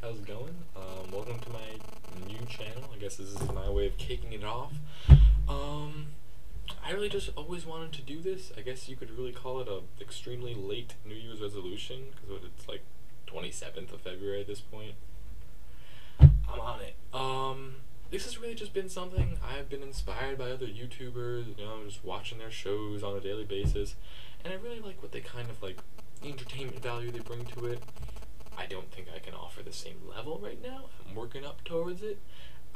how's it going? Welcome to my new channel. I guess this is my way of kicking it off. I really just always wanted to do this. I guess you could really call it a extremely late New Year's resolution, because it's like 27th of February at this point. I'm on it. This has really just been something I've been inspired by other YouTubers, just watching their shows on a daily basis, and I really like what they kind of like, the entertainment value they bring to it. I don't think I can offer the same level right now. I'm working up towards it.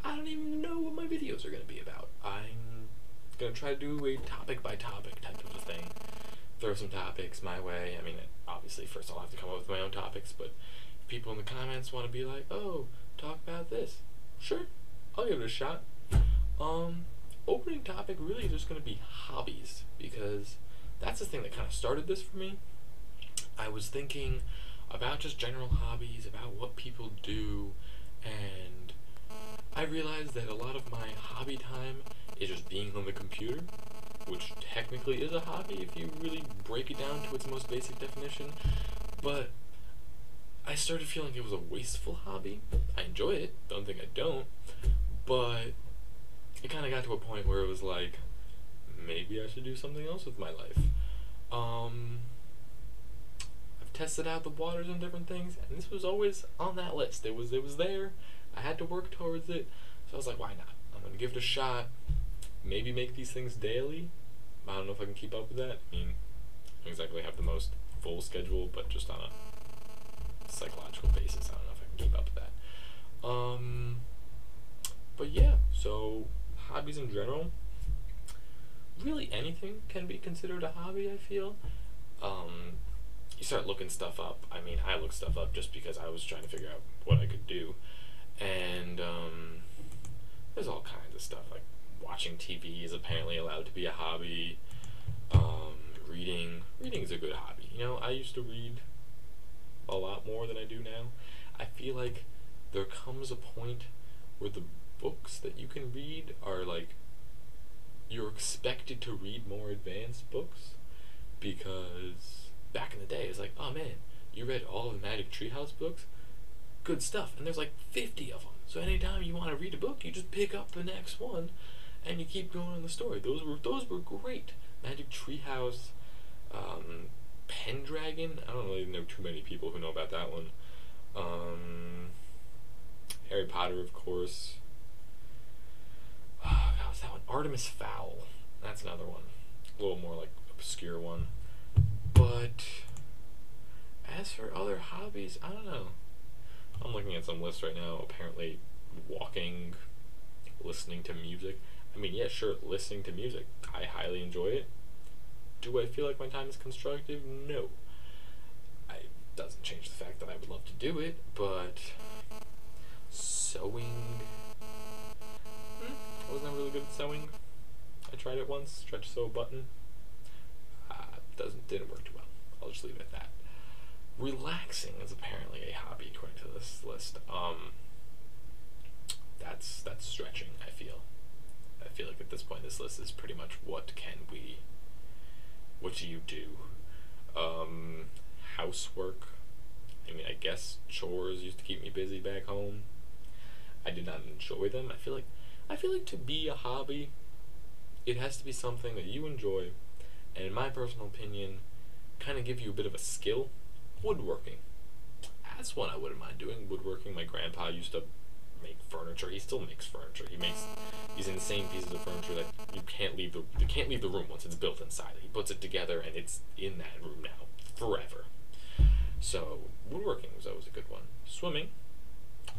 I don't even know what my videos are going to be about. I'm going to try to do a topic by topic type of a thing. Throw some topics my way. I mean, obviously first I'll have to come up with my own topics, but if people in the comments want to be like, oh, talk about this, sure, I'll give it a shot. Opening topic really is just going to be hobbies, because that's the thing that kind of started this for me. I was thinking about just general hobbies, about what people do, and I realized that a lot of my hobby time is just being on the computer, which technically is a hobby if you really break it down to its most basic definition, but I started feeling it was a wasteful hobby. I enjoy it, don't think I don't, but it kind of got to a point where it was like, maybe I should do something else with my life. Tested out the waters and different things, and this was always on that list. It was there. I had to work towards it, so I was like, why not? I'm gonna give it a shot. Maybe make these things daily. I don't know if I can keep up with that. I mean, I don't exactly have the most full schedule, but just on a psychological basis, I don't know if I can keep up with that. But yeah, so hobbies in general, really anything can be considered a hobby, I feel. You start looking stuff up. I mean, I looked stuff up just because I was trying to figure out what I could do, and there's all kinds of stuff, like watching TV is apparently allowed to be a hobby. Reading is a good hobby. I used to read a lot more than I do now. I feel like there comes a point where the books that you can read are like, you're expected to read more advanced books, because back in the day, it's like, oh man, you read all of the Magic Treehouse books? Good stuff. And there's like 50 of them. So anytime you want to read a book, you just pick up the next one, and you keep going on the story. Those were great. Magic Treehouse, Pendragon. I don't really know too many people who know about that one. Harry Potter, of course. Oh, God, what's that one? Artemis Fowl. That's another one. A little more like obscure one. But as for other hobbies, I don't know. I'm looking at some lists right now. Apparently, walking, listening to music. I mean, yeah, sure, listening to music. I highly enjoy it. Do I feel like my time is constructive? No. It doesn't change the fact that I would love to do it, but sewing. I wasn't really good at sewing. I tried it once, tried to sew a button. Didn't work too well. I'll just leave it at that. Relaxing is apparently a hobby according to this list. That's stretching, I feel. I feel like at this point this list is pretty much what do you do? Housework. I mean, I guess chores used to keep me busy back home. I did not enjoy them. I feel like to be a hobby, it has to be something that you enjoy, and in my personal opinion, kind of give you a bit of a skill. Woodworking. That's one I wouldn't mind doing. Woodworking. My grandpa used to make furniture. He still makes furniture. He makes these insane pieces of furniture that you can't leave the room once it's built inside. He puts it together and it's in that room now forever. So woodworking was always a good one. Swimming,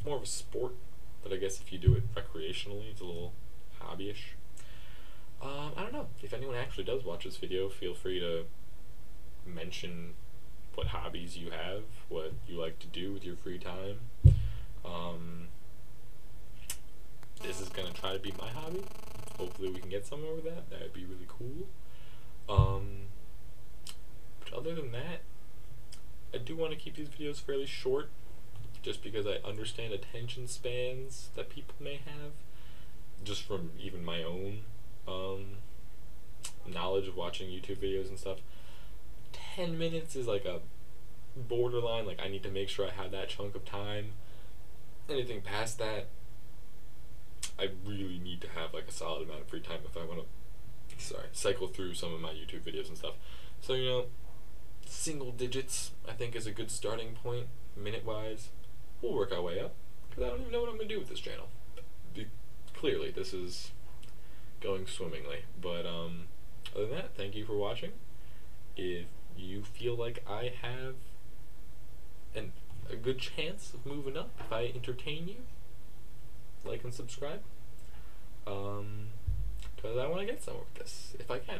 more of a sport, but I guess if you do it recreationally, it's a little hobbyish. I don't know. If anyone actually does watch this video, feel free to mention what hobbies you have, what you like to do with your free time. This is gonna try to be my hobby. Hopefully we can get somewhere with that. That would be really cool. But other than that, I do want to keep these videos fairly short, just because I understand attention spans that people may have, just from even my own knowledge of watching YouTube videos and stuff. 10 minutes is like a borderline, like I need to make sure I have that chunk of time anything past that, I really need to have like a solid amount of free time if I want to, cycle through some of my YouTube videos and stuff. So, single digits I think is a good starting point, minute-wise. We'll work our way up, because I don't even know what I'm going to do with this channel. Clearly, this is going swimmingly. But, other than that, thank you for watching. If you feel like I have a good chance of moving up, if I entertain you, like and subscribe. Because I want to get somewhere with this, if I can.